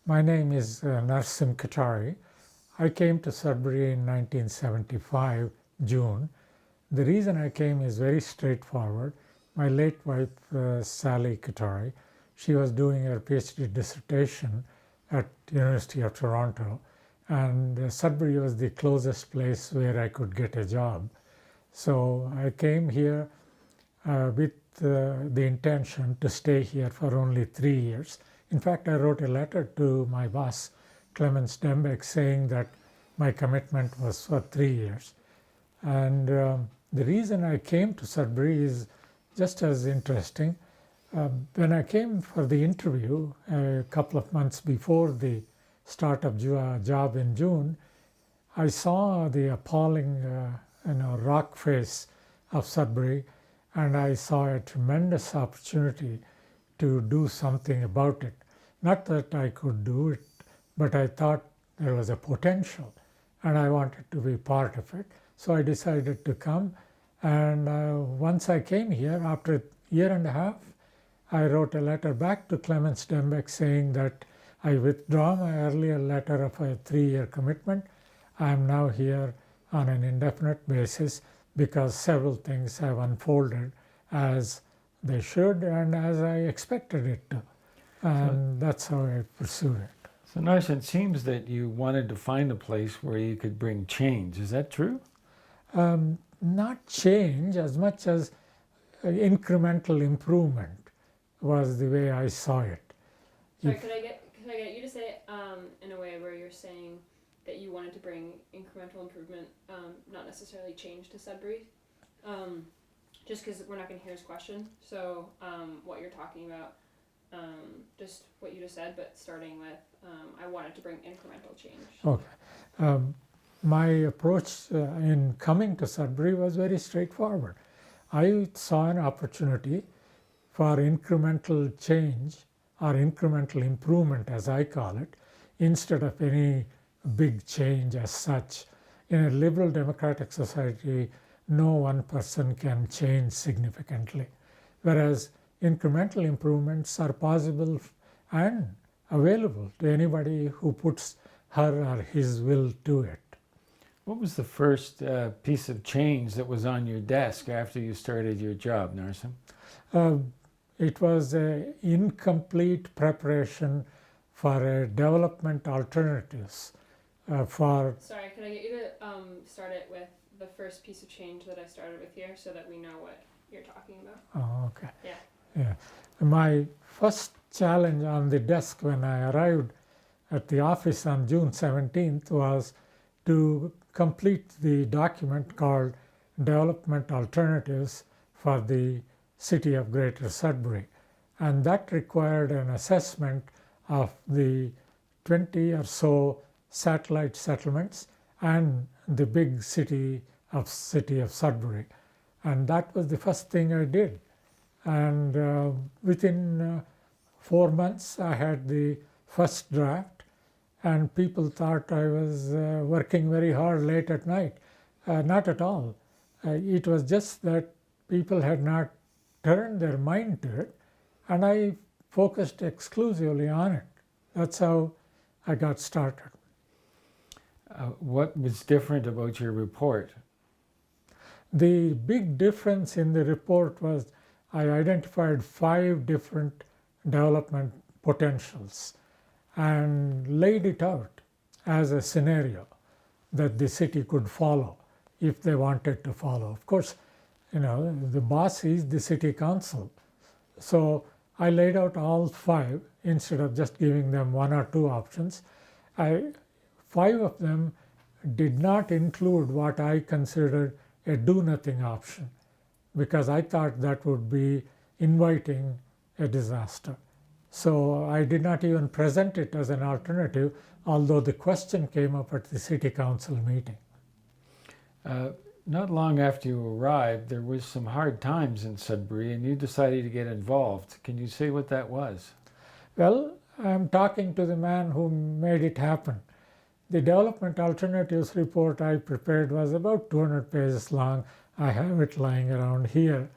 My name is Narasim Katary. I came to Sudbury in 1975, June. The reason I came is very straightforward. My late wife, Sally Katary, she was doing her PhD dissertation at University of Toronto, and Sudbury was the closest place where I could get a job. So I came here with the intention to stay here for only 3 years. In fact, I wrote a letter to my boss, Clemens Dembeck, saying that my commitment was for 3 years. And the reason I came to Sudbury is just as interesting. When I came for the interview a couple of months before the start of job in June, I saw the appalling rock face of Sudbury, and I saw a tremendous opportunity to do something about it. Not that I could do it, but I thought there was a potential, and I wanted to be part of it. So I decided to come, and once I came here, after a year and a half, I wrote a letter back to Clemens Dembeck saying that I withdraw my earlier letter of a 3-year commitment. I am now here on an indefinite basis because several things have unfolded as they should and as I expected it to. And that's how I pursued it. So, Narasim, it seems that you wanted to find a place where you could bring change. Is that true? Not change as much as incremental improvement was the way I saw it. Sorry, could I get you to say it in a way where you're saying that you wanted to bring incremental improvement, not necessarily change to Sudbury? Just because we're not going to hear his question. So what you're talking about, just what you just said, but starting with, I wanted to bring incremental change. Okay. My approach in coming to Sudbury was very straightforward. I saw an opportunity for incremental change or incremental improvement, as I call it, instead of any big change as such. In a liberal democratic society, no one person can change significantly, whereas incremental improvements are possible and available to anybody who puts her or his will to it. What was the first piece of change that was on your desk after you started your job, Narasim? It was an incomplete preparation for development alternatives for... Sorry, could I get you to start it with the first piece of change that I started with here so that we know what you're talking about? Oh, okay. Yeah. My first challenge on the desk when I arrived at the office on June 17th was to complete the document called Development Alternatives for the City of Greater Sudbury. And that required an assessment of the 20 or so satellite settlements and the big city of Sudbury. And that was the first thing I did. And within 4 months, I had the first draft, and people thought I was working very hard late at night. Not at all. It was just that people had not turned their mind to it, and I focused exclusively on it. That's how I got started. What was different about your report? The big difference in the report was I identified 5 different development potentials and laid it out as a scenario that the city could follow if they wanted to follow. Of course, the boss is the city council. So I laid out all 5 instead of just giving them 1 or 2 options. 5 of them did not include what I considered a do-nothing option, because I thought that would be inviting a disaster. So I did not even present it as an alternative, although the question came up at the city council meeting. Not long after you arrived, there was some hard times in Sudbury, and you decided to get involved. Can you say what that was? Well, I'm talking to the man who made it happen. The Development Alternatives report I prepared was about 200 pages long. I have it lying around here.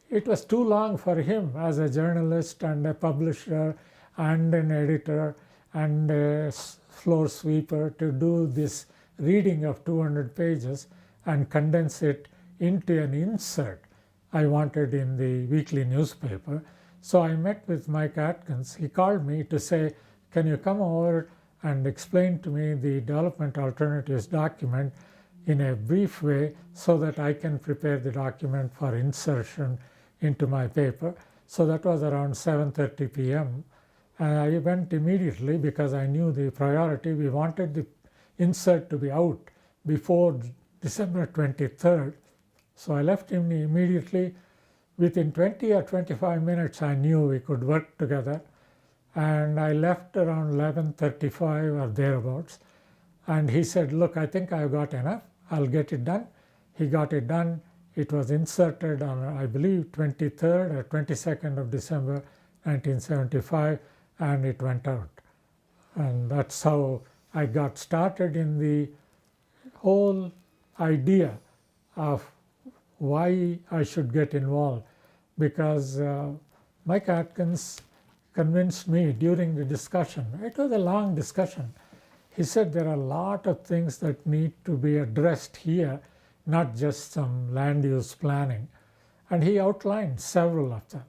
It was too long for him as a journalist and a publisher and an editor and a floor sweeper to do this reading of 200 pages and condense it into an insert I wanted in the weekly newspaper. So I met with Mike Atkins. He called me to say, can you come over and explain to me the development alternatives document in a brief way so that I can prepare the document for insertion into my paper. So that was around 7:30 p.m. I went immediately because I knew the priority. We wanted the insert to be out before December 23rd. So I left him immediately. Within 20 or 25 minutes, I knew we could work together. And I left around 11:35 or thereabouts. And he said, look, I think I've got enough. I'll get it done. He got it done. It was inserted on, I believe, 23rd or 22nd of December 1975, and it went out. And that's how I got started in the whole idea of why I should get involved, because Mike Atkins convinced me during the discussion. It was a long discussion. He said there are a lot of things that need to be addressed here, not just some land use planning. And he outlined several of them.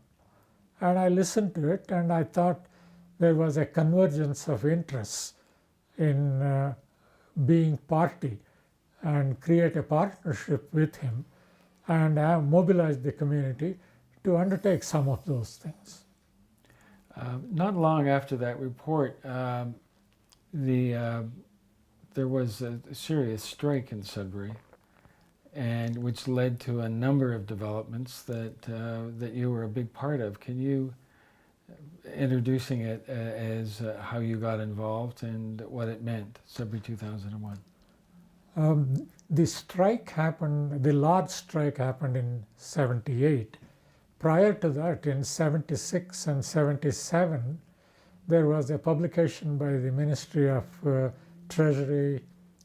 And I listened to it, and I thought there was a convergence of interests in being party and create a partnership with him and mobilize the community to undertake some of those things. Not long after that report, there was a serious strike in Sudbury, and which led to a number of developments that you were a big part of. Can you introducing it as how you got involved and what it meant, Sudbury 2001? The strike happened, the large strike happened in 78. Prior to that, in 76 and 77, there was a publication by the Ministry of Treasury,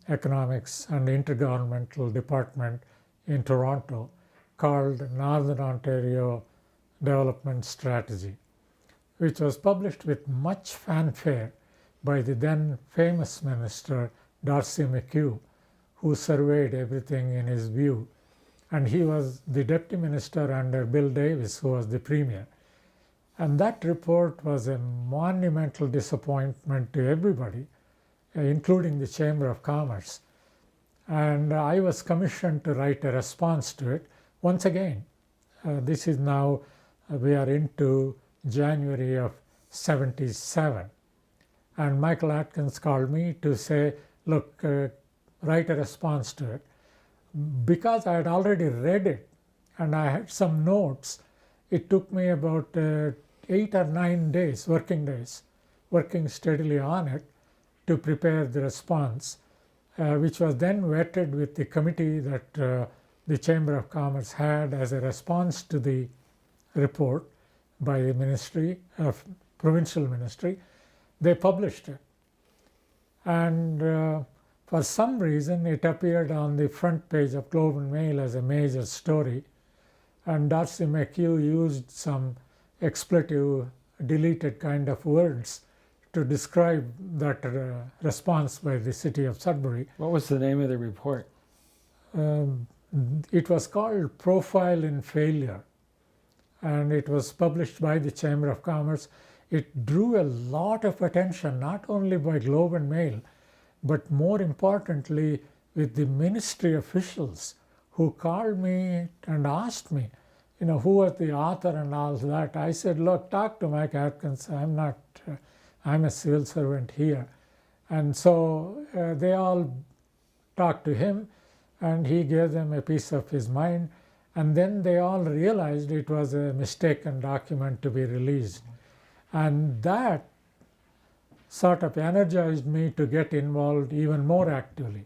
Economics and Intergovernmental Department in Toronto called Northern Ontario Development Strategy, which was published with much fanfare by the then famous minister Darcy McHugh, who surveyed everything in his view. And he was the deputy minister under Bill Davis, who was the premier. And that report was a monumental disappointment to everybody, including the Chamber of Commerce. And I was commissioned to write a response to it. Once again, this is now, we are into January of 77. And Michael Atkins called me to say, look, write a response to it. Because I had already read it and I had some notes, it took me about 8 or 9 days, working steadily on it to prepare the response, which was then vetted with the committee that the Chamber of Commerce had as a response to the report by the Ministry of Provincial Ministry. They published it. And for some reason, it appeared on the front page of Globe and Mail as a major story. And Darcy McHugh used some expletive, deleted kind of words to describe that response by the city of Sudbury. What was the name of the report? It was called Profile in Failure, and it was published by the Chamber of Commerce. It drew a lot of attention, not only by Globe and Mail, but more importantly with the ministry officials who called me and asked me, who was the author and all that. I said, look, talk to Mike Atkins. I'm a civil servant here. And so they all talked to him, and he gave them a piece of his mind. And then they all realized it was a mistaken document to be released. And that sort of energized me to get involved even more actively.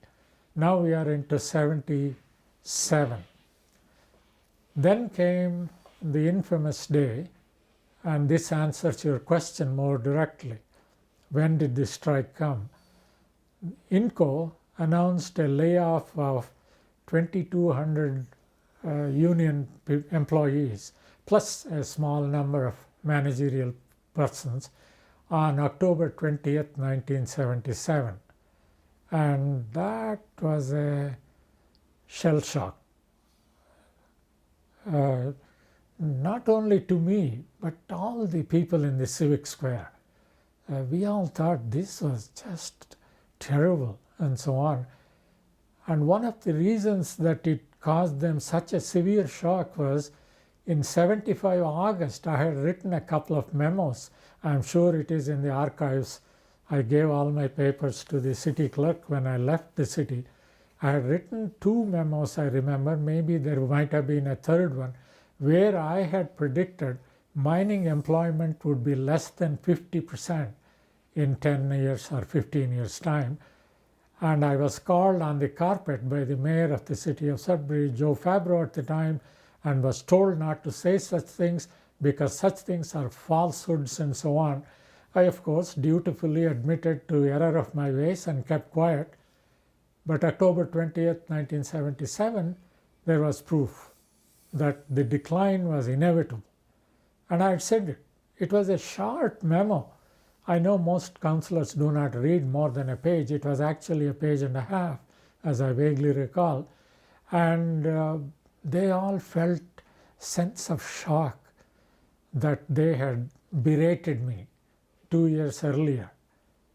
Now we are into 77. Then came the infamous day, and this answers your question more directly. When did the strike come? INCO announced a layoff of 2,200 union employees, plus a small number of managerial persons on October 20th, 1977. And that was a shell shock, not only to me, but all the people in the civic square. We all thought this was just terrible and so on. And one of the reasons that it caused them such a severe shock was in 75 August, I had written a couple of memos. I'm sure it is in the archives. I gave all my papers to the city clerk when I left the city. I had written 2 memos, I remember, maybe there might have been a third one, where I had predicted mining employment would be less than 50% in 10 years or 15 years' time. And I was called on the carpet by the mayor of the city of Sudbury, Joe Fabro at the time, and was told not to say such things because such things are falsehoods and so on. I, of course, dutifully admitted to error of my ways and kept quiet. But October 20th, 1977, there was proof that the decline was inevitable. And I had said it. It was a short memo. I know most councillors do not read more than a page. It was actually a page and a half, as I vaguely recall. And they all felt sense of shock that they had berated me 2 years earlier.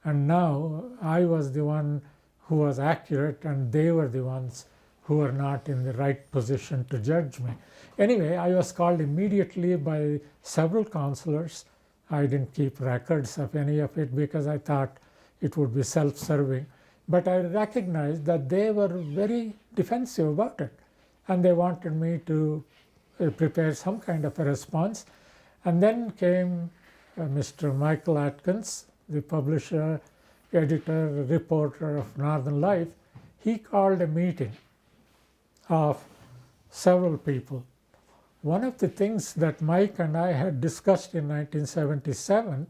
And now I was the one who was accurate and they were the ones who were not in the right position to judge me. Anyway, I was called immediately by several councillors. I didn't keep records of any of it because I thought it would be self-serving. But I recognized that they were very defensive about it. And they wanted me to prepare some kind of a response. And then came Mr. Michael Atkins, the publisher, editor, reporter of Northern Life. He called a meeting of several people. One of the things that Mike and I had discussed in 1977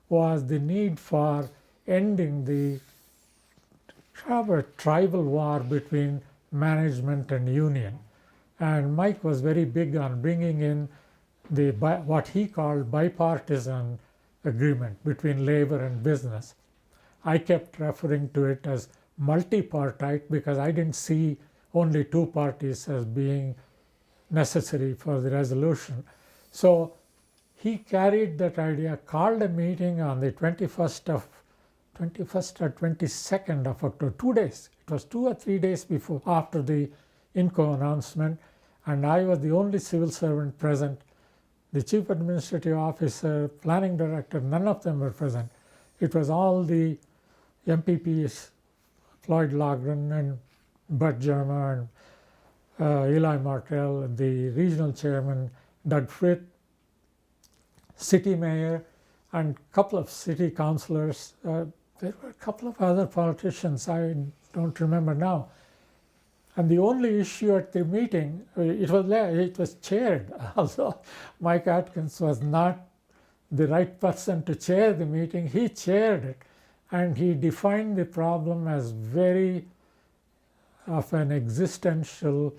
was the need for ending the tribal war between management and union. And Mike was very big on bringing in the what he called bipartisan agreement between labor and business. I kept referring to it as multi-partite because I didn't see only 2 parties as being necessary for the resolution. So he carried that idea, called a meeting on the 21st or 22nd of October, 2 days. It was 2 or 3 days before, after the INCO announcement, and I was the only civil servant present. The chief administrative officer, planning director, none of them were present. It was all the MPPs, Floyd Logren and Bud Germer and Eli Martell, the regional chairman, Doug Frith, city mayor, and a couple of city councillors. There were a couple of other politicians, I don't remember now. And the only issue at the meeting, it was chaired, although Mike Atkins was not the right person to chair the meeting. He chaired it, and he defined the problem as very of an existential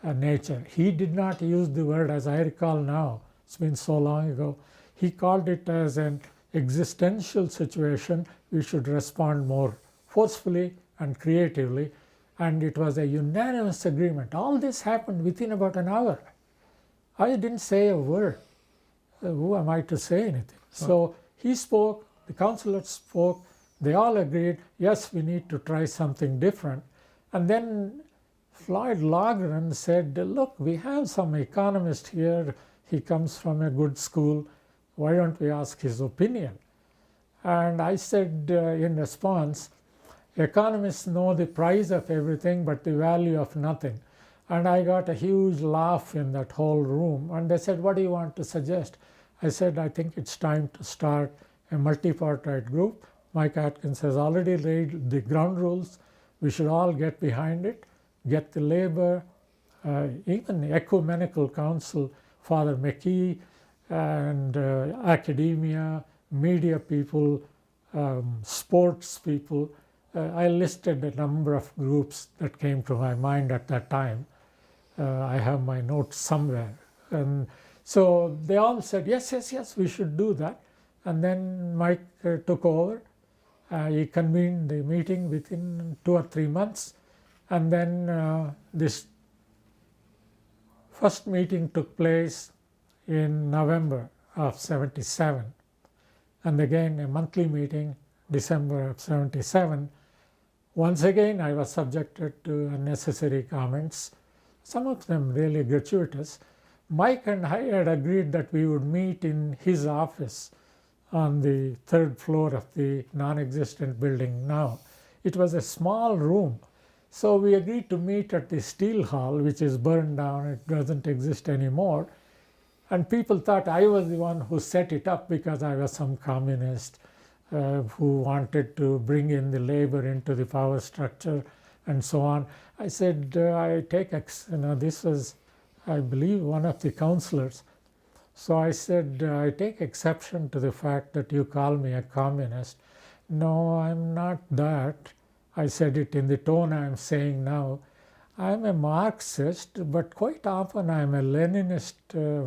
nature. He did not use the word, as I recall now, it's been so long ago. He called it as an existential situation. We should respond more forcefully and creatively. And it was a unanimous agreement. All this happened within about an hour. I didn't say a word. Who am I to say anything? So he spoke, the councillors spoke, they all agreed, yes, we need to try something different. And then Floyd Logren said, look, we have some economist here. He comes from a good school. Why don't we ask his opinion? And I said in response, economists know the price of everything but the value of nothing. And I got a huge laugh in that whole room. And they said, what do you want to suggest? I said, I think it's time to start a multi-partite group. Mike Atkins has already laid the ground rules. We should all get behind it, get the labor, even the ecumenical council, Father McKee, and academia, media people, sports people. I listed a number of groups that came to my mind at that time. I have my notes somewhere. And so they all said, yes, we should do that. And then Mike took over. He convened the meeting within 2 or 3 months. And then this first meeting took place in November of 77. And again a monthly meeting, December of 77. Once again I was subjected to unnecessary comments, some of them really gratuitous. Mike and I had agreed that we would meet in his office on the 3rd floor of the non-existent building now. It was a small room. So we agreed to meet at the Steel Hall, which is burned down, it doesn't exist anymore. And people thought I was the one who set it up because I was some communist who wanted to bring in the labor into the power structure and so on. I said, I take, this was, I believe, one of the counselors. So I said, I take exception to the fact that you call me a communist. No, I'm not that. I said it in the tone I'm saying now. I'm a Marxist, but quite often I'm a Leninist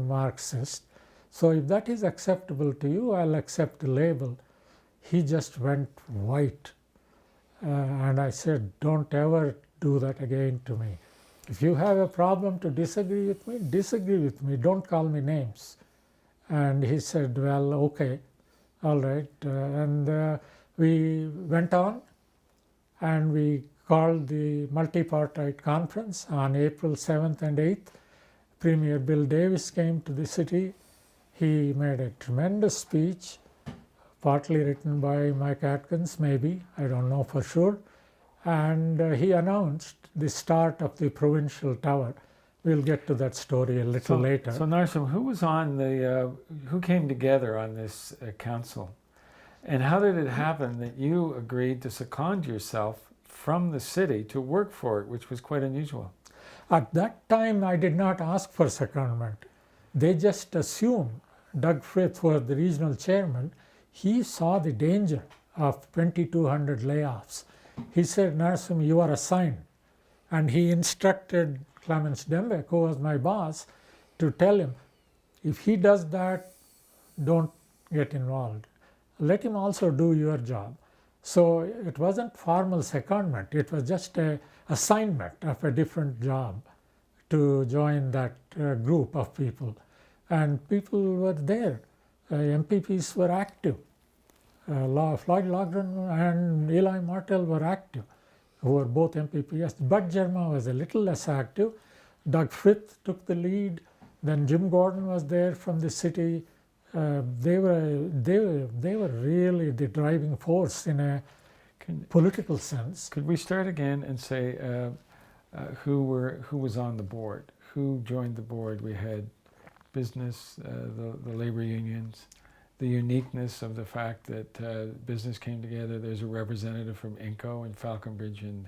Marxist. So if that is acceptable to you, I'll accept the label. He just went white. And I said, don't ever do that again to me. If you have a problem to disagree with me, disagree with me. Don't call me names. And he said, well, okay, all right. And we went on and we called the multipartite conference on April 7th and 8th. Premier Bill Davis came to the city. He made a tremendous speech, partly written by Mike Atkins, maybe, I don't know for sure. And he announced the start of the provincial tower. We'll get to that story a little later. So Narasim, who was on the, who came together on this council? And how did it happen that you agreed to second yourself from the city to work for it, which was quite unusual? At that time, I did not ask for secondment. They just assumed. Doug Frith was the regional chairman. He saw the danger of 2,200 layoffs. He said, Narasim, you are assigned. And he instructed Clemens Dembeck, who was my boss, to tell him, if he does that, don't get involved. Let him also do your job. So it wasn't formal secondment. It was just an assignment of a different job to join that group of people. And people were there. MPPs were active. Floyd Logren and Eli Martell were active, who were both MPPs. Bud Germa was a little less active. Doug Frith took the lead. Then Jim Gordon was there from the city. They were really the driving force in a political sense. Could we start again and say who was on the board? Who joined the board? We had business, the labor unions, the uniqueness of the fact that business came together. There's a representative from INCO and Falconbridge, and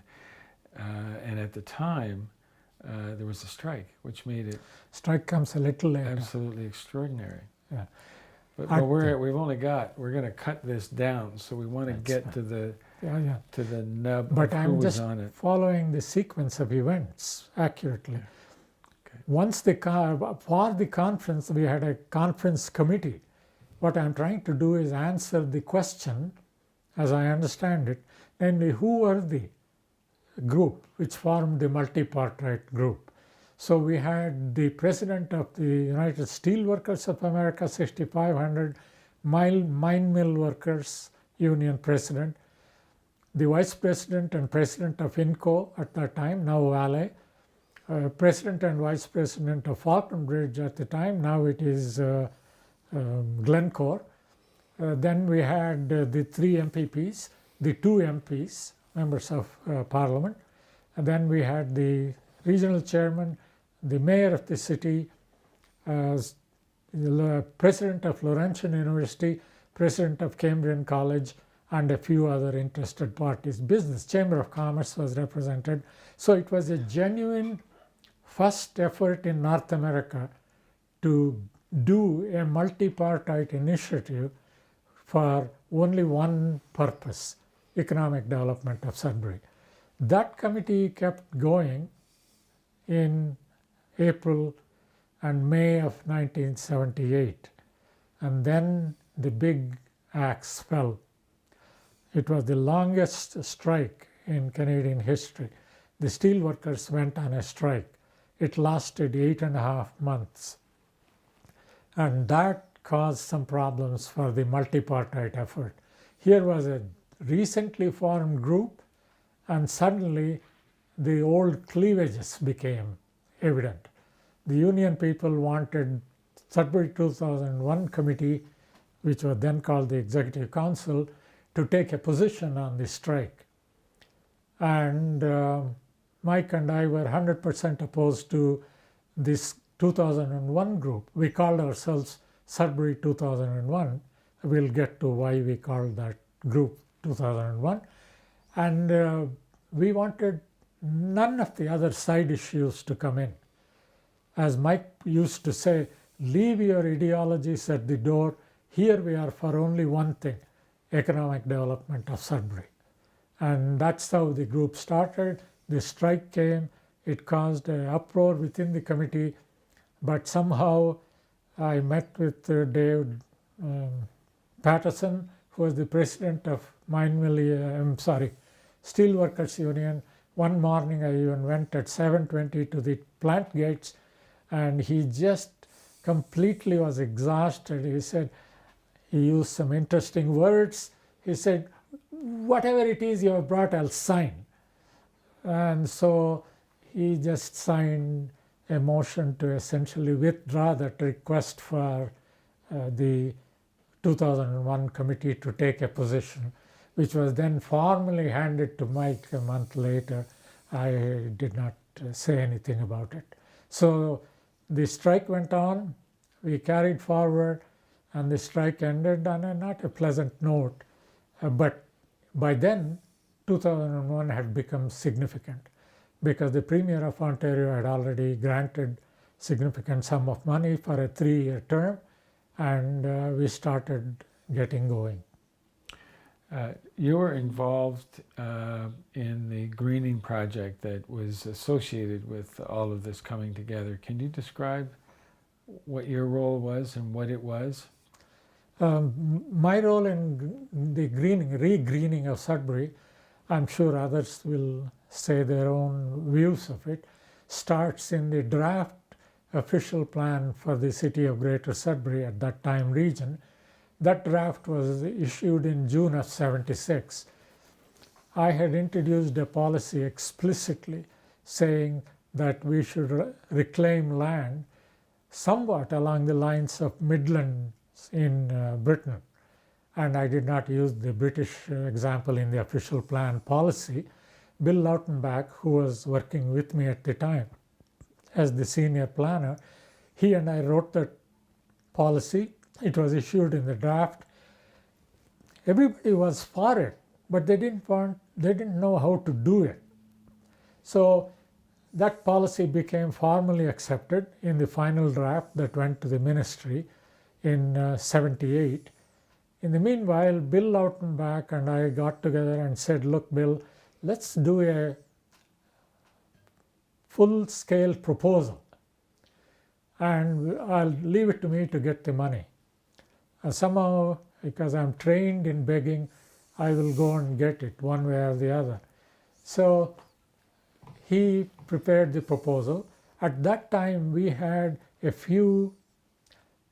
at the time there was a strike, which made it strike comes a little later. Absolutely extraordinary. Yeah. But we're going to cut this down, so we want to get to the nub but of who was on it. I'm just following the sequence of events accurately. Yeah. Okay. Once for the conference, we had a conference committee. What I'm trying to do is answer the question, as I understand it, namely, who were the group which formed the multipartite group? So we had the president of the United Steelworkers of America, 6,500, Mine Mill Workers Union president, the vice president and president of INCO at that time, now Vale, president and vice president of Falconbridge at the time, now it is Glencore. Then we had the 3 MPPs, the 2 MPs, members of parliament, and then we had the regional chairman, the mayor of the city, the president of Laurentian University, president of Cambrian College, and a few other interested parties. Business, Chamber of Commerce was represented. So it was a genuine first effort in North America to do a multipartite initiative for only one purpose, economic development of Sudbury. That committee kept going in April and May of 1978. And then the big axe fell. It was the longest strike in Canadian history. The steelworkers went on a strike. It lasted 8.5 months. And that caused some problems for the multipartite effort. Here was a recently formed group, and suddenly the old cleavages became evident. The union people wanted Sudbury 2001 committee, which was then called the Executive Council, to take a position on the strike. And Mike and I were 100% opposed to this 2001 group. We called ourselves Sudbury 2001. We'll get to why we called that group 2001. And we wanted none of the other side issues to come in. As Mike used to say, leave your ideologies at the door. Here we are for only one thing, economic development of Sudbury. And that's how the group started. The strike came. It caused an uproar within the committee. But somehow I met with Dave Patterson, who was the president of Steelworkers Union. One morning I even went at 7:20 to the plant gates, and he just completely was exhausted. He said, he used some interesting words. He said, whatever it is you have brought, I'll sign. And so he just signed a motion to essentially withdraw that request for the 2001 committee to take a position, which was then formally handed to Mike a month later. I did not say anything about it. So the strike went on, we carried forward, and the strike ended on a not a pleasant note. But by then, 2001 had become significant because the Premier of Ontario had already granted significant sum of money for a 3-year term, and we started getting going. You were involved in the greening project that was associated with all of this coming together. Can you describe what your role was and what it was? My role in the re-greening of Sudbury, I'm sure others will say their own views of it, starts in the draft official plan for the city of Greater Sudbury, at that time region. That draft was issued in June of '76. I had introduced a policy explicitly saying that we should reclaim land somewhat along the lines of Midlands in Britain. And I did not use the British example in the official plan policy. Bill Lautenbach, who was working with me at the time as the senior planner, he and I wrote that policy. It was issued in the draft. Everybody was for it, but they didn't know how to do it. So that policy became formally accepted in the final draft that went to the ministry in '78. In the meanwhile, Bill Lautenbach and I got together and said, look, Bill, let's do a full-scale proposal, and I'll leave it to me to get the money. Somehow, because I'm trained in begging, I will go and get it one way or the other. So he prepared the proposal. At that time, we had a few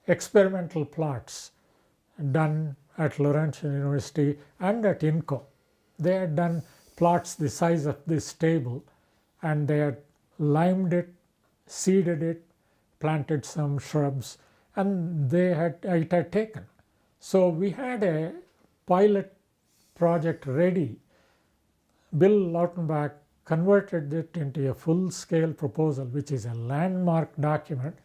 experimental plots done at Laurentian University and at INCO. They had done plots the size of this table, and they had limed it, seeded it, planted some shrubs, and it had taken. So we had a pilot project ready. Bill Lautenbach converted it into a full-scale proposal, which is a landmark document.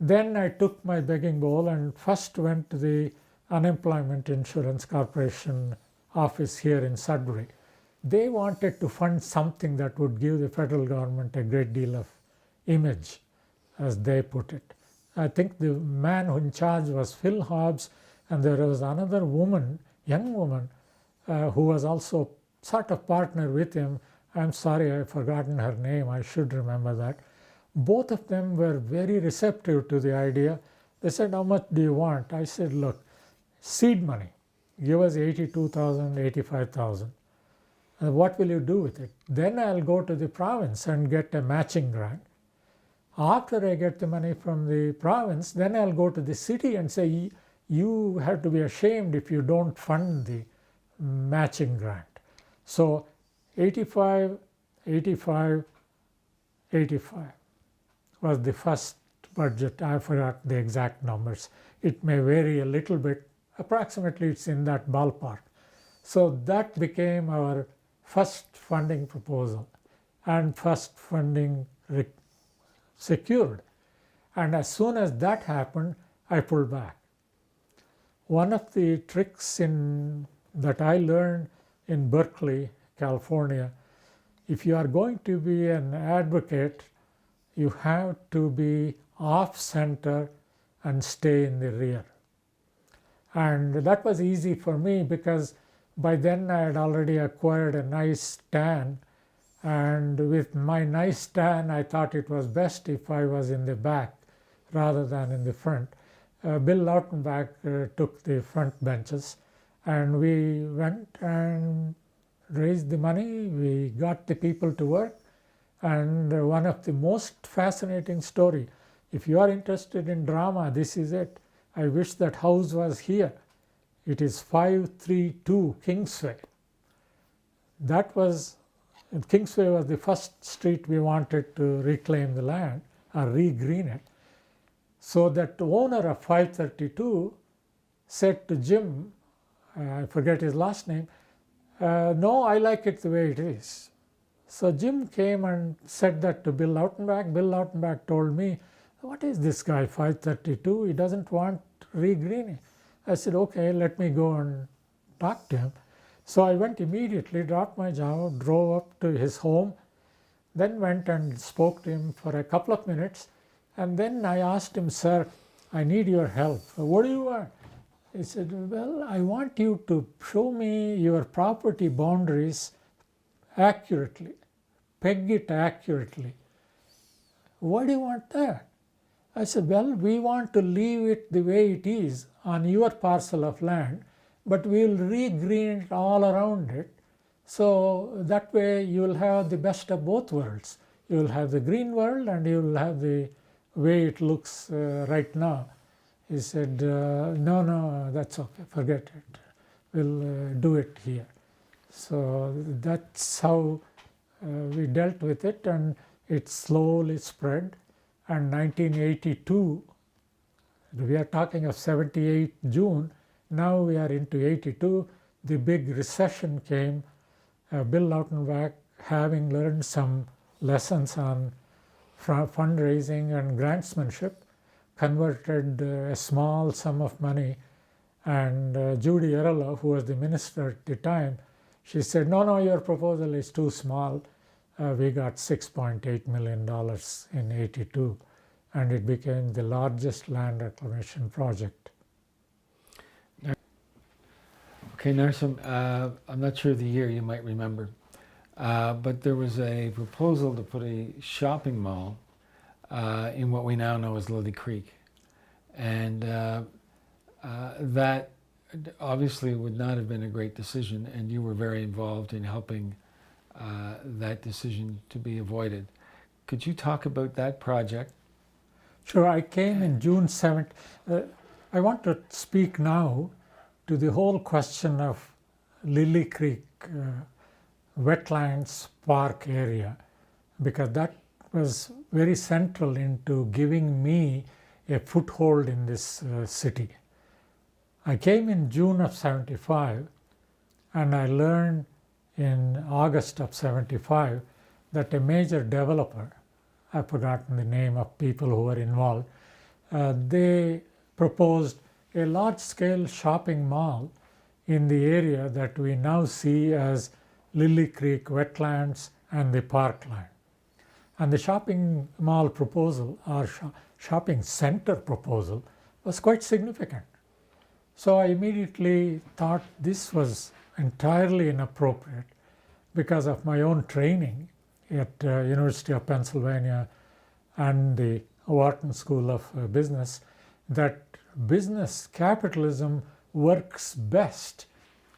Then I took my begging bowl and first went to the Unemployment Insurance Corporation office here in Sudbury. They wanted to fund something that would give the federal government a great deal of image, as they put it. I think the man in charge was Phil Hobbs, and there was another woman, young woman, who was also sort of partner with him. I'm sorry, I've forgotten her name. I should remember that. Both of them were very receptive to the idea. They said, how much do you want? I said, look, seed money. Give us 82,000, 85,000. What will you do with it? Then I'll go to the province and get a matching grant. After I get the money from the province, then I'll go to the city and say, you have to be ashamed if you don't fund the matching grant. So 85, 85, 85 was the first budget. I forgot the exact numbers. It may vary a little bit. Approximately it's in that ballpark. So that became our first funding proposal and first funding secured. And as soon as that happened, I pulled back. One of the tricks that I learned in Berkeley, California, if you are going to be an advocate, you have to be off-center and stay in the rear. And that was easy for me because by then I had already acquired a nice stand, and with my nice stand I thought it was best if I was in the back rather than in the front. Bill Lautenbach took the front benches, and we went and raised the money. We got the people to work, and one of the most fascinating story, if you are interested in drama, this is it. I wish that house was here. It is 532 Kingsway. Kingsway was the first street we wanted to reclaim the land or re-green it. So that the owner of 532 said to Jim, I forget his last name, no, I like it the way it is. So Jim came and said that to Bill Lautenbach. Bill Lautenbach told me, what is this guy, 532? He doesn't want re-greening. I said, okay, let me go and talk to him. So I went immediately, dropped my job, drove up to his home, then went and spoke to him for a couple of minutes. And then I asked him, sir, I need your help. What do you want? He said, well, I want you to show me your property boundaries accurately, peg it accurately. Why do you want that? I said, well, we want to leave it the way it is on your parcel of land, but we'll re-green it all around it. So that way you will have the best of both worlds. You will have the green world and you will have the way it looks right now. He said, no, that's okay, forget it. We'll do it here. So that's how we dealt with it, and it slowly spread. And 1982, we are talking of 78 June, now we are into 82, the big recession came. Bill Lautenbach, having learned some lessons on fundraising and grantsmanship, converted a small sum of money, and Judy Erla, who was the minister at the time, she said, no, your proposal is too small. We got $6.8 million in 82, and it became the largest land reclamation project. Okay, Narasim, I'm not sure the year, you might remember, but there was a proposal to put a shopping mall in what we now know as Lily Creek. And that obviously would not have been a great decision, and you were very involved in helping that decision to be avoided. Could you talk about that project? Sure, I came in June 7th. I want to speak now to the whole question of Lily Creek wetlands park area, because that was very central into giving me a foothold in this city. I came in June of 75, and I learned in August of 75 that a major developer, I've forgotten the name of people who were involved, they proposed a large-scale shopping mall in the area that we now see as Lily Creek wetlands and the parkland. And the shopping mall proposal, or shopping center proposal, was quite significant. So I immediately thought this was entirely inappropriate because of my own training at University of Pennsylvania and the Wharton School of Business, that business capitalism works best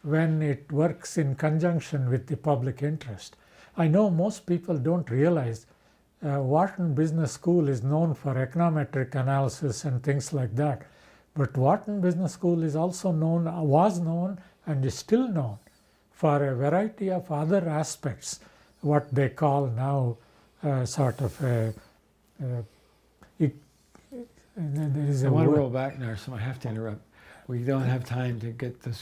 when it works in conjunction with the public interest. I know most people don't realize Wharton Business School is known for econometric analysis and things like that. But Wharton Business School is also was known and is still known for a variety of other aspects, what they call now sort of a, there is I a want to word- roll back, Narasim. I have to interrupt. We don't have time to get the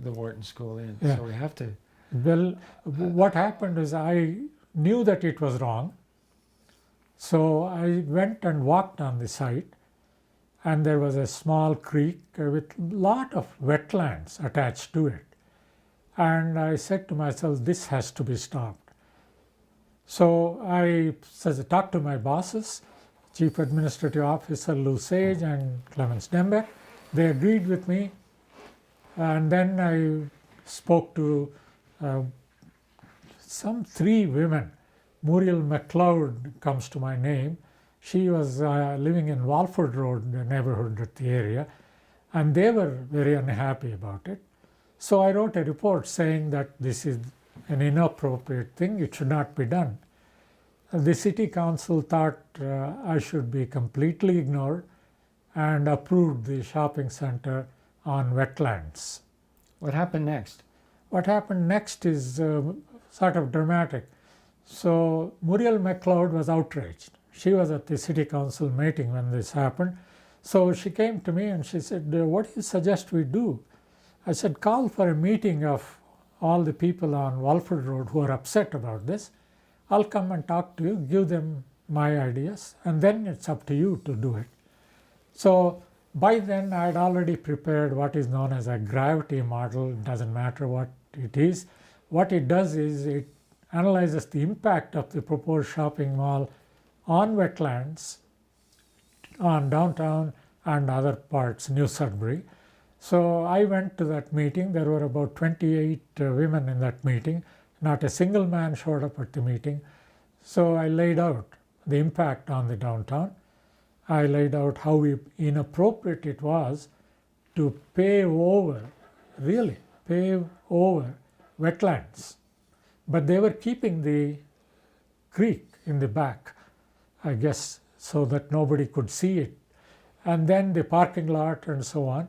Wharton School in, Yeah. so we have to. Well, what happened is I knew that it was wrong. So I went and walked on the site, and there was a small creek with a lot of wetlands attached to it. And I said to myself, this has to be stopped. So I talked to my bosses, Chief Administrative Officer Lou Sage and Clemens Dembeck. They agreed with me. And then I spoke to some 3 women. Muriel MacLeod comes to my name. She was living in Walford Road, the neighborhood at the area, and they were very unhappy about it. So I wrote a report saying that this is an inappropriate thing, it should not be done. The city council thought I should be completely ignored and approved the shopping center on wetlands. What happened next? What happened next is sort of dramatic. So Muriel MacLeod was outraged. She was at the city council meeting when this happened. So she came to me and she said, what do you suggest we do? I said, call for a meeting of all the people on Walford Road who are upset about this. I'll come and talk to you, give them my ideas, and then it's up to you to do it. So by then I had already prepared what is known as a gravity model. It doesn't matter what it is. What it does is it analyzes the impact of the proposed shopping mall on wetlands, on downtown and other parts, New Sudbury. So I went to that meeting. There were about 28 women in that meeting. Not a single man showed up at the meeting. So I laid out the impact on the downtown. I laid out how inappropriate it was to pave over wetlands. But they were keeping the creek in the back, I guess, so that nobody could see it. And then the parking lot and so on.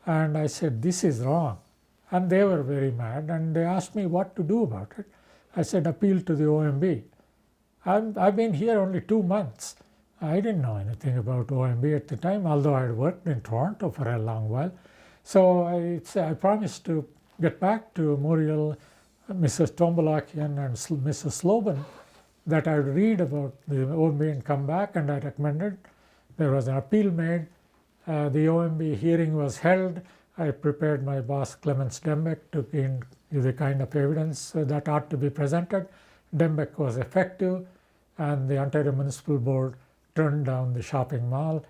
And I said, this is wrong. And they were very mad and they asked me what to do about it. I said, appeal to the OMB. I've been here only 2 months. I didn't know anything about OMB at the time, although I had worked in Toronto for a long while. So I promised to get back to Muriel, Mrs. Tombolakian and Mrs. Sloban that I would read about the OMB and come back, and I recommended. There was an appeal made. The OMB hearing was held. I prepared my boss Clemens Dembeck to give the kind of evidence that ought to be presented. Dembeck was effective, and the Ontario Municipal Board turned down the shopping mall,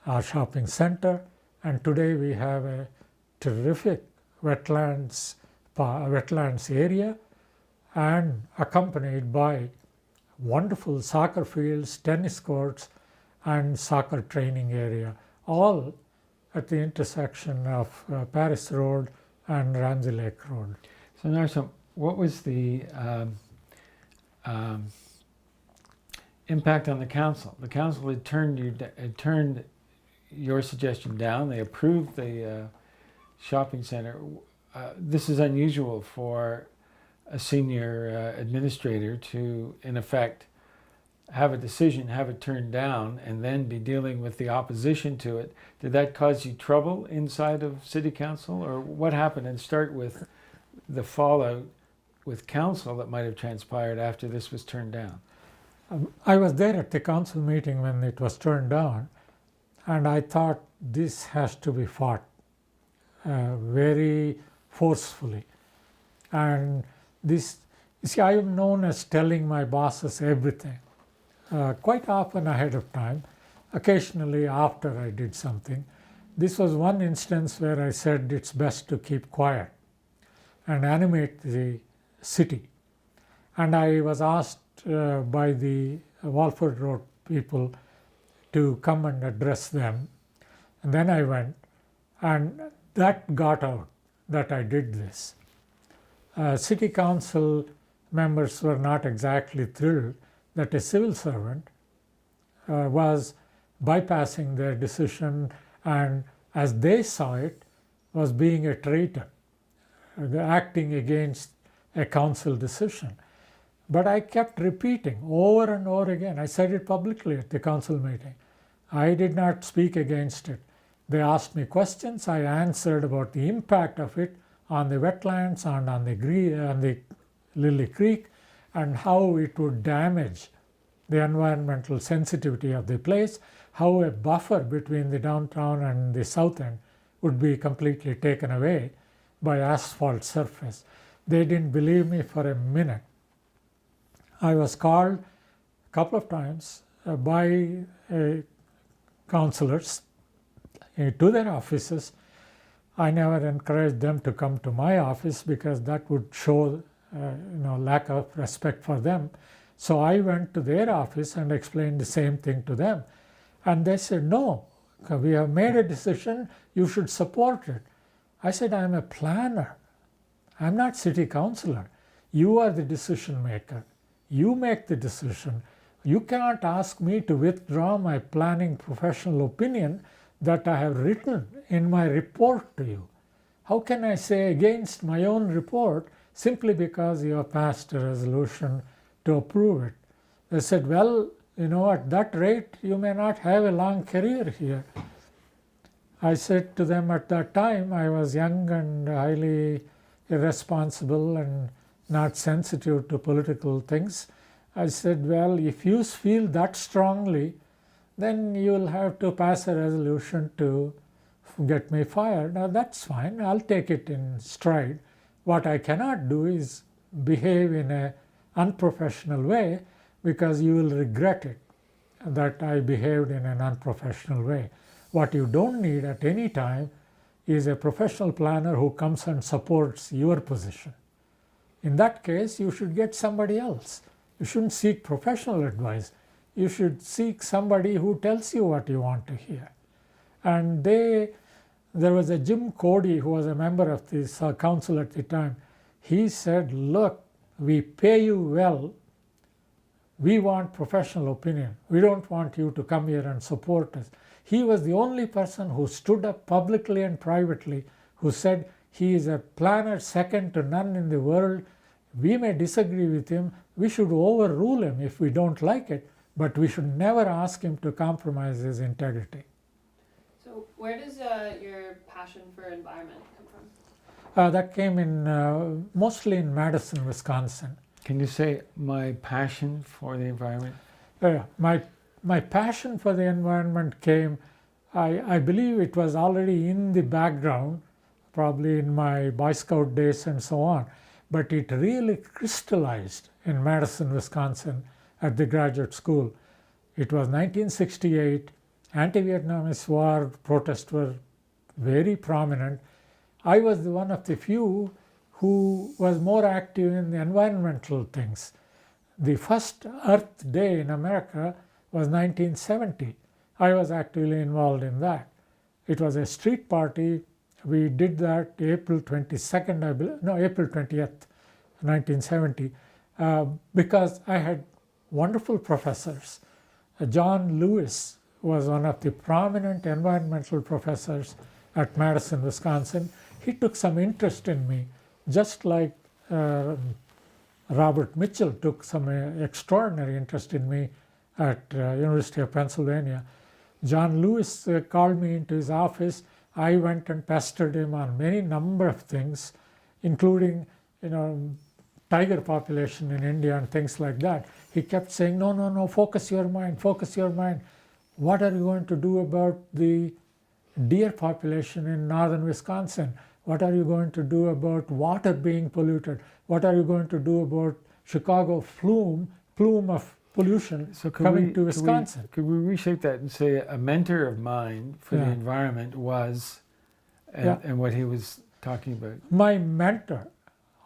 our shopping center, and today we have a terrific wetlands area, and accompanied by wonderful soccer fields, tennis courts, and soccer training area, all at the intersection of Paris Road and Ramsey Lake Road. So Narasim, what was the impact on the council? The council had turned your suggestion down. They approved the shopping center. This is unusual for a senior administrator to, in effect, have a decision, have it turned down, and then be dealing with the opposition to it. Did that cause you trouble inside of City Council, or what happened? And start with the fallout with Council that might have transpired after this was turned down. I was there at the council meeting when it was turned down, and I thought this has to be fought very forcefully. And this, you see, I am known as telling my bosses everything. Quite often ahead of time, occasionally after I did something. This was one instance where I said it's best to keep quiet and animate the city. And I was asked by the Walford Road people to come and address them. And then I went, and that got out that I did this. City council members were not exactly thrilled that a civil servant was bypassing their decision and, as they saw it, was being a traitor, acting against a council decision. But I kept repeating over and over again. I said it publicly at the council meeting. I did not speak against it. They asked me questions. I answered about the impact of it on the wetlands and on the Lily Creek, and how it would damage the environmental sensitivity of the place, how a buffer between the downtown and the south end would be completely taken away by asphalt surface. They didn't believe me for a minute. I was called a couple of times by councillors to their offices. I never encouraged them to come to my office because that would show lack of respect for them. So I went to their office and explained the same thing to them. And they said, no, we have made a decision, you should support it. I said, I'm a planner. I'm not city councillor. You are the decision maker. You make the decision. You cannot ask me to withdraw my planning professional opinion that I have written in my report to you. How can I say against my own report simply because you have passed a resolution to approve it? They said, well, at that rate, you may not have a long career here. I said to them at that time, I was young and highly irresponsible and not sensitive to political things. I said, well, if you feel that strongly, then you'll have to pass a resolution to get me fired. Now that's fine, I'll take it in stride. What I cannot do is behave in an unprofessional way, because you will regret it that I behaved in an unprofessional way. What you don't need at any time is a professional planner who comes and supports your position. In that case, you should get somebody else. You shouldn't seek professional advice. You should seek somebody who tells you what you want to hear. And there was a Jim Cody who was a member of this council at the time. He said, look, we pay you well. We want professional opinion. We don't want you to come here and support us. He was the only person who stood up publicly and privately, who said he is a planner second to none in the world. We may disagree with him. We should overrule him if we don't like it, but we should never ask him to compromise his integrity. So where does your passion for environment come from? That came in mostly in Madison, Wisconsin. Can you say my passion for the environment? My passion for the environment came, I believe it was already in the background, probably in my Boy Scout days and so on, but it really crystallized in Madison, Wisconsin at the graduate school. It was 1968, anti-Vietnamese war protests were very prominent. I was one of the few who was more active in the environmental things. The first Earth Day in America was 1970. I was actively involved in that. It was a street party. We did that April 22nd, April 20th, 1970, because I had wonderful professors. John Lewis was one of the prominent environmental professors at Madison, Wisconsin. He took some interest in me, just like Robert Mitchell took some extraordinary interest in me at University of Pennsylvania. John Lewis called me into his office. I went and pestered him on many number of things, including tiger population in India and things like that. He kept saying, no, focus your mind. What are you going to do about the deer population in northern Wisconsin? What are you going to do about water being polluted? What are you going to do about Chicago plume of pollution coming to Wisconsin? Could we reshape that and say a mentor of mine for the environment was, and what he was talking about? My mentor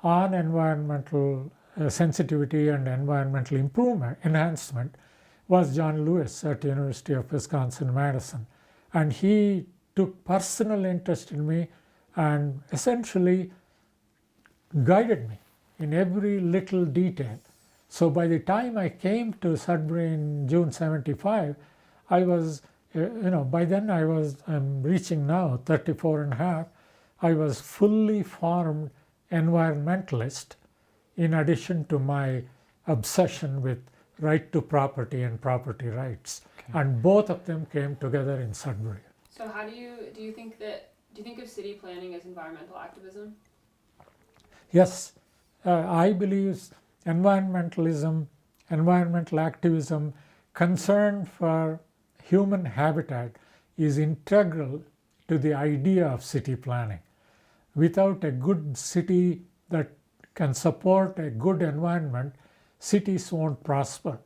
on environmental sensitivity and environmental enhancement was John Lewis at the University of Wisconsin-Madison. And he took personal interest in me and essentially guided me in every little detail. So by the time I came to Sudbury in June 75, I was, by then I'm reaching now 34 and a half, I was fully formed environmentalist in addition to my obsession with right to property and property rights. Okay. And both of them came together in Sudbury. So how do you think of city planning as environmental activism? Yes, I believe environmentalism, environmental activism, concern for human habitat is integral to the idea of city planning. Without a good city that can support a good environment, cities won't prosper.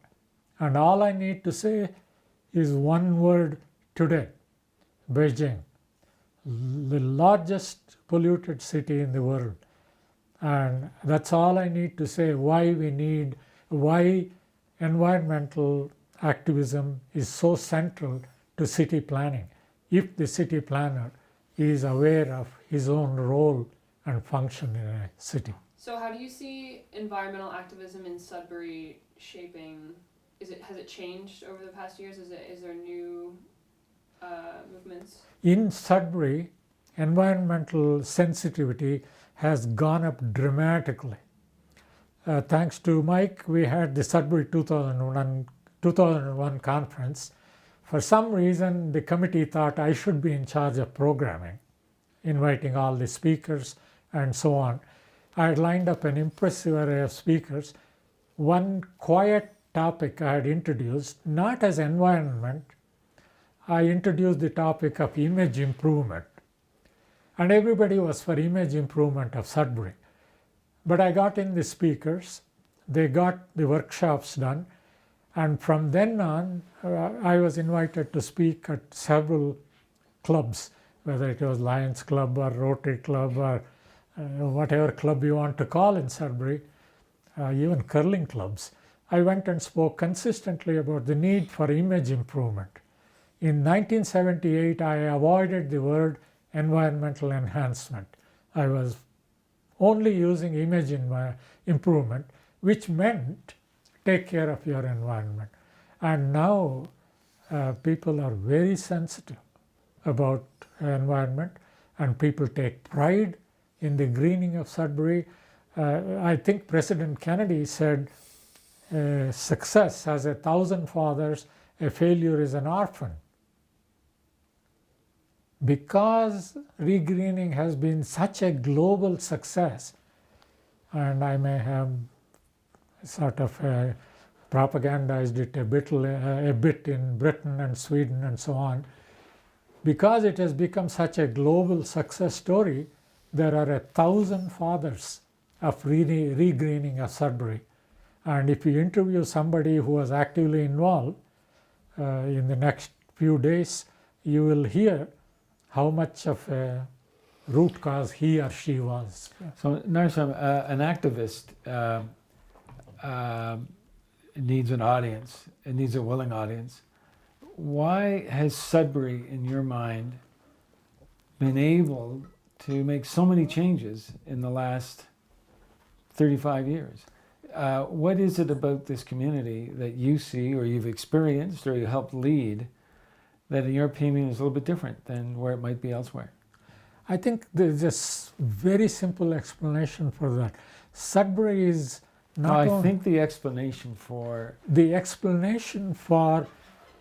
And all I need to say is one word today: Beijing, the largest polluted city in the world. And that's all I need to say why environmental activism is so central to city planning, if the city planner is aware of his own role and function in a city. So how do you see environmental activism in Sudbury shaping? Has it changed over the past years? Is there new movements? In Sudbury, environmental sensitivity has gone up dramatically. Thanks to Mike, we had the Sudbury 2001 conference. For some reason, the committee thought I should be in charge of programming, inviting all the speakers and so on. I had lined up an impressive array of speakers. One quiet topic I had introduced, not as environment, I introduced the topic of image improvement. And everybody was for image improvement of Sudbury. But I got in the speakers, they got the workshops done, and from then on, I was invited to speak at several clubs, whether it was Lions Club or Rotary Club or whatever club you want to call in Sudbury, even curling clubs. I went and spoke consistently about the need for image improvement. In 1978, I avoided the word environmental enhancement. I was only using image improvement, which meant take care of your environment. And now people are very sensitive about environment, and people take pride in the greening of Sudbury. I think President Kennedy said, success has 1,000 fathers, a failure is an orphan. Because regreening has been such a global success, and I may have sort of propagandized it a bit in Britain and Sweden and so on, because it has become such a global success story, there are 1,000 fathers of regreening of Sudbury. And if you interview somebody who was actively involved in the next few days, you will hear how much of a root cause he or she was. So Narasim, an activist needs an audience. It needs a willing audience. Why has Sudbury, in your mind, been able to make so many changes in the last 35 years? What is it about this community that you see or you've experienced or you helped lead that in your opinion is a little bit different than where it might be elsewhere? I think there's a very simple explanation for that. Sudbury is not I think the explanation for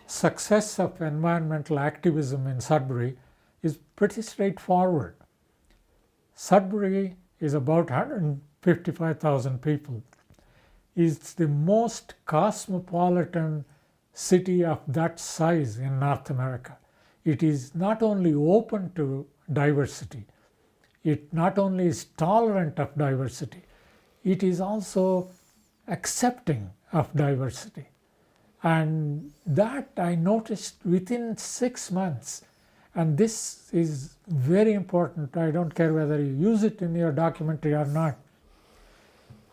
success of environmental activism in Sudbury is pretty straightforward. Sudbury is about 155,000 people. It's the most cosmopolitan city of that size in North America. It is not only open to diversity, it not only is tolerant of diversity, it is also accepting of diversity. And that I noticed within 6 months. And this is very important. I don't care whether you use it in your documentary or not.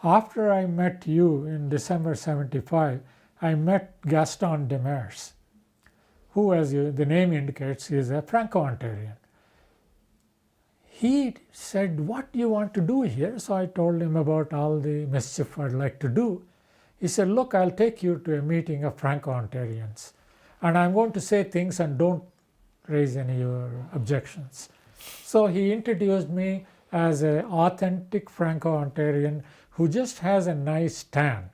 After I met you in December 75, I met Gaston Demers, who, as the name indicates, is a Franco-Ontarian. he said, what do you want to do here? So I told him about all the mischief I'd like to do. He said, look, I'll take you to a meeting of Franco-Ontarians, and I'm going to say things and don't raise any objections. So he introduced me as an authentic Franco-Ontarian who just has a nice tan.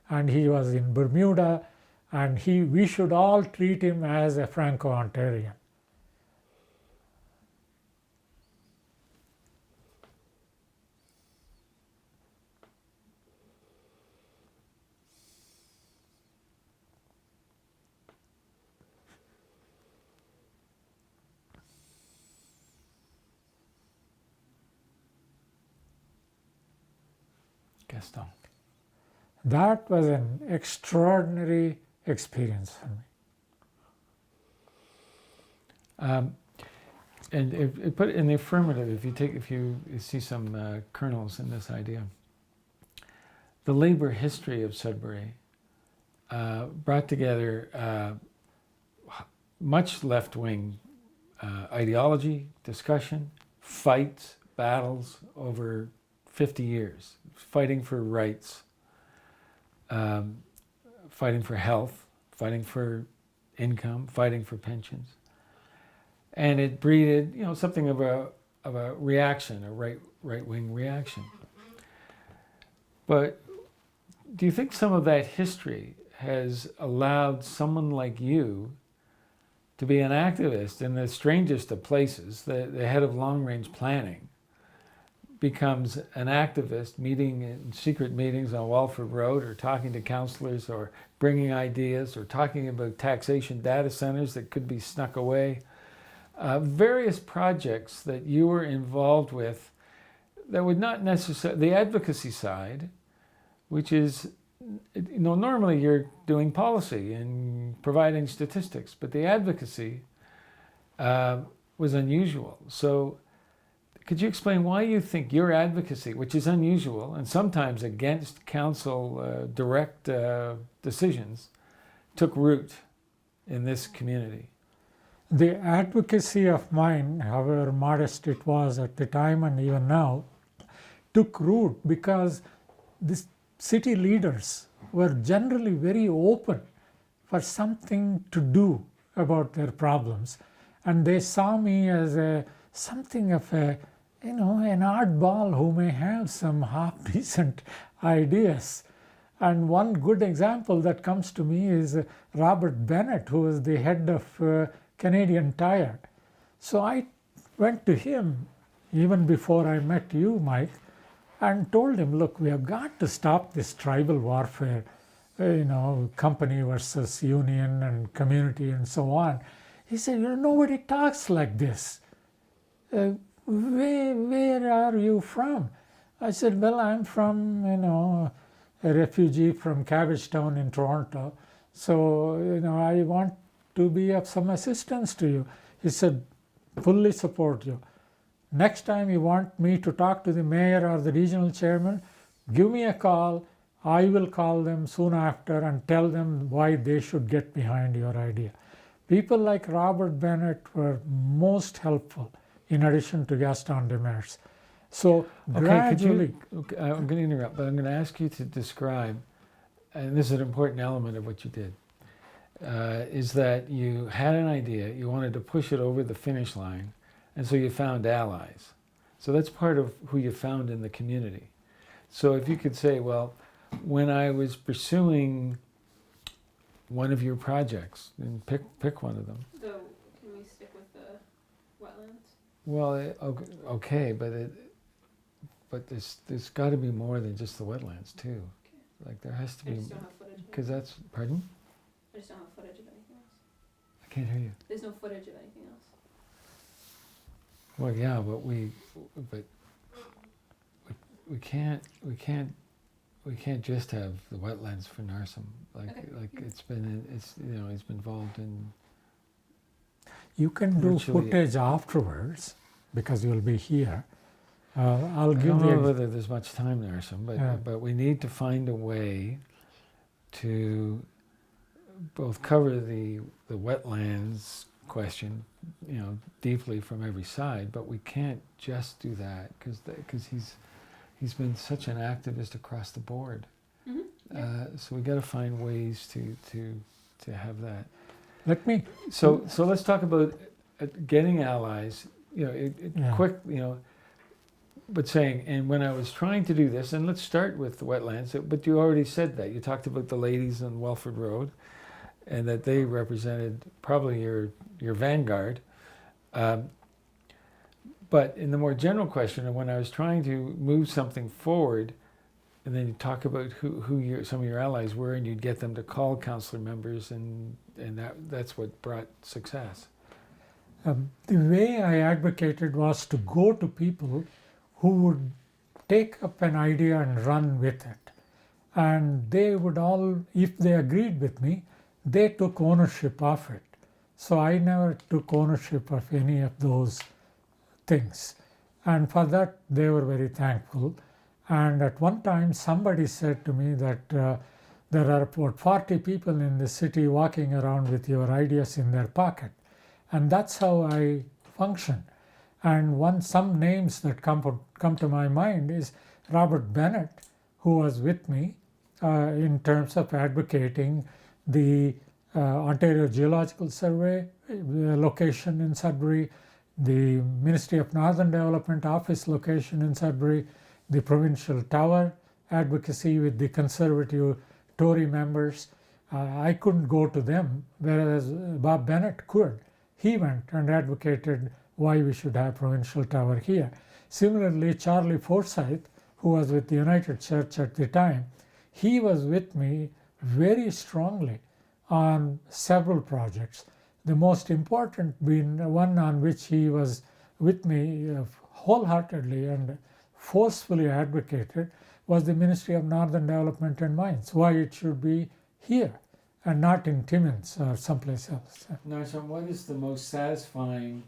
And he was in Bermuda, and we should all treat him as a Franco-Ontarian. Gaston. That was an extraordinary experience for me. And if put it in the affirmative, if you see some kernels in this idea, the labor history of Sudbury brought together much left-wing ideology, discussion, fights, battles over 50 years, fighting for rights, fighting for health, fighting for income, fighting for pensions. And it breeded, something of a reaction, a right-wing reaction. But do you think some of that history has allowed someone like you to be an activist in the strangest of places, the head of long-range planning, becomes an activist meeting in secret meetings on Walford Road, or talking to councillors, or bringing ideas, or talking about taxation data centers that could be snuck away? Various projects that you were involved with that would not necessarily, the advocacy side, which is, normally you're doing policy and providing statistics, but the advocacy was unusual. So could you explain why you think your advocacy, which is unusual and sometimes against council direct decisions, took root in this community? The advocacy of mine, however modest it was at the time and even now, took root because the city leaders were generally very open for something to do about their problems. And they saw me as something of an oddball who may have some half-decent ideas. And one good example that comes to me is Robert Bennett, who was the head of Canadian Tire. So I went to him even before I met you, Mike, and told him, look, we have got to stop this tribal warfare, company versus union and community and so on. He said, nobody talks like this. Where are you from? I said, well, I'm from, a refugee from Cabbagetown in Toronto. So, I want to be of some assistance to you. He said, fully support you. Next time you want me to talk to the mayor or the regional chairman, give me a call. I will call them soon after and tell them why they should get behind your idea. People like Robert Bennett were most helpful, in addition to Gaston Demers. So gradually... I'm going to interrupt, but I'm going to ask you to describe, and this is an important element of what you did, is that you had an idea, you wanted to push it over the finish line, and so you found allies. So that's part of who you found in the community. So if you could say, well, when I was pursuing one of your projects, and pick one of them. So can we stick with the wetlands? Well, okay, but there's got to be more than just the wetlands too. Okay. Like there has to I be, just don't have footage. because that's, pardon? I just don't have footage of anything else. I can't hear you. There's no footage of anything else. Well, yeah, but we can't just have the wetlands for Narasim. Like it's been he's been involved in. You can do Virtually- footage afterwards because you'll be here. I'll I give don't know you. whether there's much time, Narasim, but we need to find a way to both cover the wetlands question, deeply from every side. But we can't just do that because he's been such an activist across the board. Mm-hmm. So we got to find ways to have that. Let me. So let's talk about getting allies. Yeah. Quick. But saying, and when I was trying to do this, and let's start with the wetlands. But you already said that you talked about the ladies on Welford Road, and that they represented probably your vanguard. But in the more general question, and when I was trying to move something forward, and then you talk about who some of your allies were, and you'd get them to call councillor members, and that's what brought success. The way I advocated was to go to people who would take up an idea and run with it. And they would all, if they agreed with me, they took ownership of it. So I never took ownership of any of those things. And for that, they were very thankful. And at one time, somebody said to me that there are about 40 people in the city walking around with your ideas in their pocket. And that's how I function. And some names that come to my mind is Robert Bennett, who was with me in terms of advocating the Ontario Geological Survey location in Sudbury, the Ministry of Northern Development Office location in Sudbury, the Provincial Tower advocacy with the Conservative Tory members. I couldn't go to them, whereas Bob Bennett could. He went and advocated why we should have Provincial Tower here. Similarly, Charlie Forsyth, who was with the United Church at the time, he was with me very strongly on several projects. The most important being one on which he was with me wholeheartedly and forcefully advocated was the Ministry of Northern Development and Mines, why it should be here and not in Timmins or someplace else. Narasim, what is the most satisfying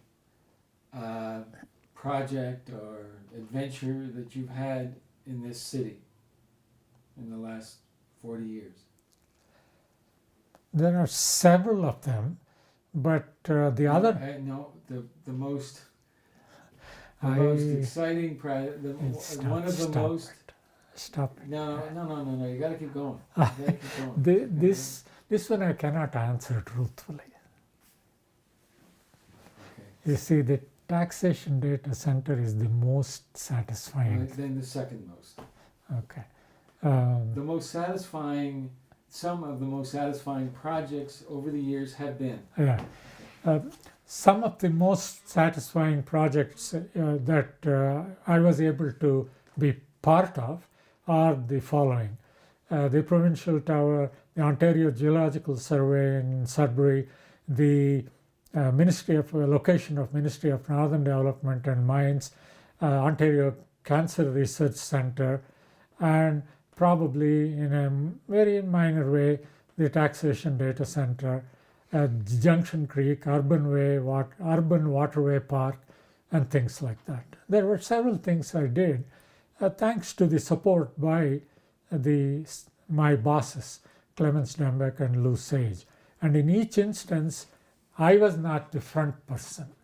project or adventure that you've had in this city in the last 40 years? There are several of them, but the most exciting project, one of the most. Stop it. No, you got to keep going. This one I cannot answer truthfully. Okay. You see, the taxation data center is the most satisfying. Then the second most. Okay. The most satisfying. Some of the most satisfying projects over the years have been. Yeah. Some of the most satisfying projects that I was able to be part of are the following. The Provincial Tower, the Ontario Geological Survey in Sudbury, the location of Ministry of Northern Development and Mines, Ontario Cancer Research Centre, and probably in a very minor way, the Taxation Data Center, Junction Creek, Urban Waterway Park, and things like that. There were several things I did, thanks to the support by my bosses, Clemens Dembeck and Lou Sage. And in each instance, I was not the front person.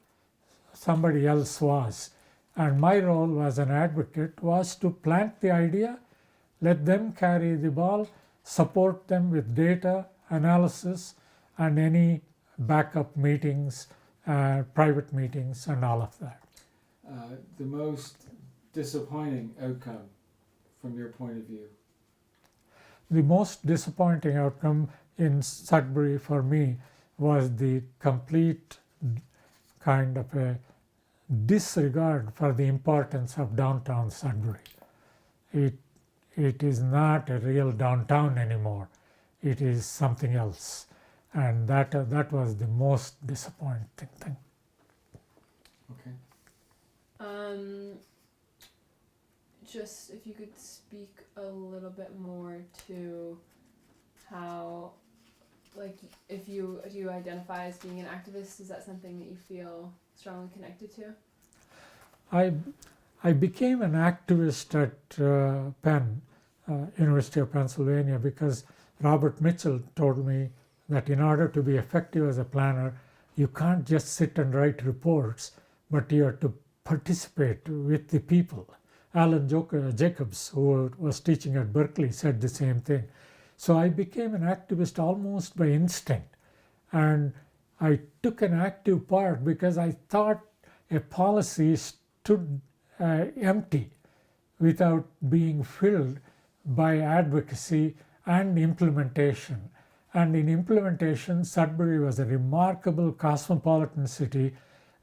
Somebody else was. And my role as an advocate was to plant the idea, let them carry the ball, support them with data, analysis, and any backup meetings, private meetings, and all of that. The most disappointing outcome from your point of view? The most disappointing outcome in Sudbury for me was the complete kind of a disregard for the importance of downtown Sudbury. It is not a real downtown anymore. It is something else. And that was the most disappointing thing. Okay. Just if you could speak a little bit more to how, like, if you identify as being an activist, is that something that you feel strongly connected to? I became an activist at Penn, University of Pennsylvania, because Robert Mitchell told me that in order to be effective as a planner, You can't just sit and write reports, but you have to participate with the people. Alan Jacobs, who was teaching at Berkeley, said the same thing. So I became an activist almost by instinct. And I took an active part because I thought a policy stood empty without being filled by advocacy and implementation. And in implementation, Sudbury was a remarkable cosmopolitan city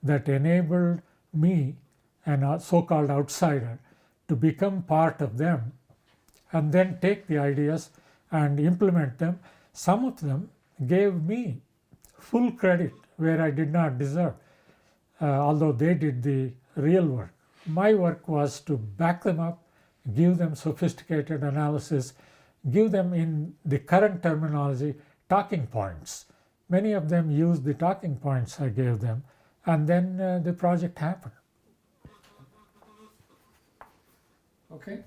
that enabled me, a so-called outsider, to become part of them and then take the ideas and implement them. Some of them gave me full credit where I did not deserve, although they did the real work. My work was to back them up, give them sophisticated analysis, give them, in the current terminology, talking points. Many of them used the talking points I gave them, and then the project happened. Okay,